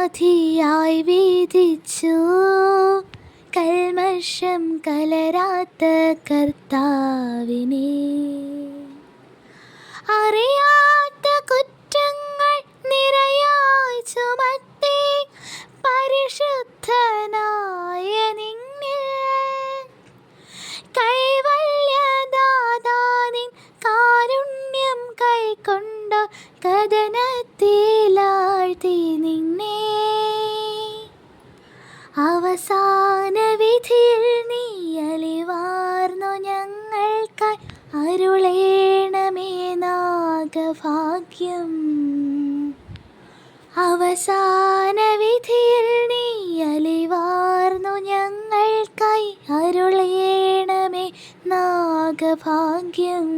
നിരപരാധിയായി വിധിച്ചു. കൽമഷം കലരാത്ത കർത്താവിനെ അറിയാത്ത കുറ്റങ്ങൾ നിരയായി ചുമത്തി പരിശുദ്ധനായ നിന്നിൽ കൈവല്യദാതാനിൻ കാരുണ്യം കൈക്കൊണ്ടു കഥനത്തിലാഴ്ത്തി നിന്നെ അവസാന വിധിയിൽ നീ അലിവാർന്നു ഞങ്ങൾക്കായി അരുളേണമേ നാഗഭാഗ്യം. അവസാന വിധിയിൽ നീ അലിവാർന്നു ഞങ്ങൾക്കായി അരുളേണമേ നാഗഭാഗ്യം.